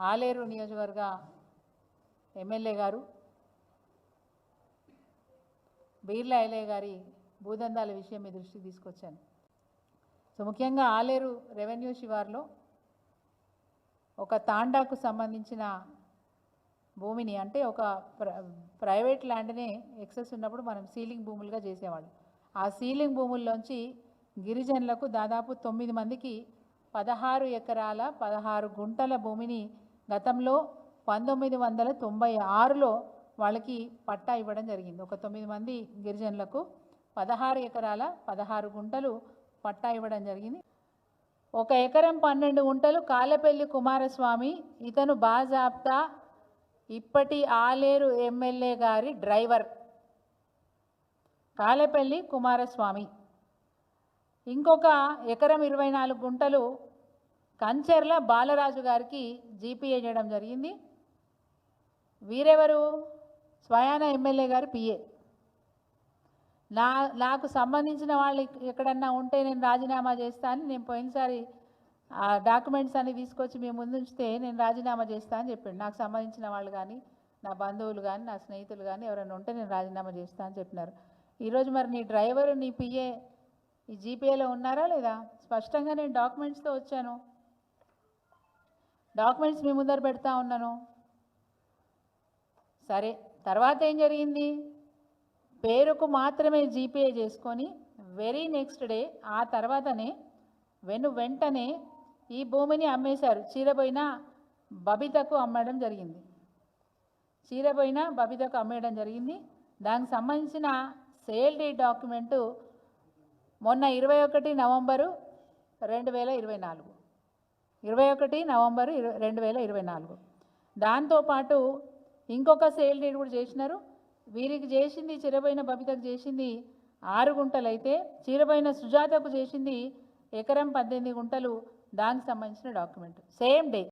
ఆలేరు నియోజకవర్గ ఎమ్మెల్యే గారు బీర్ల ఐలయ్య గారి భూదందాల విషయం మీ దృష్టికి తీసుకొచ్చాను. సో ముఖ్యంగా ఆలేరు రెవెన్యూ శివార్లో ఒక తాండాకు సంబంధించిన భూమిని, అంటే ఒక ప్రైవేట్ ల్యాండ్నే ఎక్సెస్ ఉన్నప్పుడు మనం సీలింగ్ భూములుగా చేసేవాళ్ళు. ఆ సీలింగ్ భూముల్లోంచి గిరిజనులకు దాదాపు 9 మందికి 16 ఎకరాల 16 గుంటల భూమిని గతంలో 1996లో వాళ్ళకి పట్టా ఇవ్వడం జరిగింది. ఒక 9 మంది గిరిజనులకు 16 ఎకరాల 16 గుంటలు పట్టా ఇవ్వడం జరిగింది. 1 ఎకరం 12 గుంటలు కాలపల్లి కుమారస్వామి, ఇతను బాజాబ్తా ఇప్పటి ఆలేరు ఎమ్మెల్యే గారి డ్రైవర్ కాలపల్లి కుమారస్వామి. ఇంకొక ఎకరం 24 గుంటలు కంచెర్ల బాలరాజు గారికి జీపీఏ చేయడం జరిగింది. వీరెవరు? స్వయాన ఎమ్మెల్యే గారు పిఏ. నాకు సంబంధించిన వాళ్ళు ఎక్కడన్నా ఉంటే నేను రాజీనామా చేస్తాను, నేను పోయినసారి ఆ డాక్యుమెంట్స్ అన్ని తీసుకొచ్చి మేము ముందు ఉంచితే నేను రాజీనామా చేస్తా అని చెప్పాడు. నాకు సంబంధించిన వాళ్ళు కానీ, నా బంధువులు కానీ, నా స్నేహితులు కానీ ఎవరైనా ఉంటే నేను రాజీనామా చేస్తా అని చెప్పినారు. ఈరోజు మరి నీ డ్రైవరు, నీ పిఏ ఈ జీపీఏలో ఉన్నారా లేదా? స్పష్టంగా నేను డాక్యుమెంట్స్తో వచ్చాను, డాక్యుమెంట్స్ మీ ముందర పెడతా ఉన్నాను. సరే, తర్వాత ఏం జరిగింది? పేరుకు మాత్రమే జీపీఏ చేసుకొని వెరీ నెక్స్ట్ డే ఆ తర్వాతనే వెంటనే ఈ భూమిని అమ్మేశారు. చీరబోయిన బబితకు అమ్మడం జరిగింది. చీరబోయిన బబితకు అమ్మేయడం జరిగింది. దానికి సంబంధించిన సేల్ డీడ్ డాక్యుమెంటు మొన్న 21 నవంబరు 2024, 21 నవంబరు 2024. దాంతోపాటు ఇంకొక సేల్ డీడ్ కూడా చేసినారు. వీరికి చేసింది, చీరబోయిన బబితకు చేసింది 6 గుంటలు అయితే, చీరబోయిన సుజాతకు చేసింది ఎకరం 18 గుంటలు. దానికి సంబంధించిన డాక్యుమెంట్ సేమ్ డే.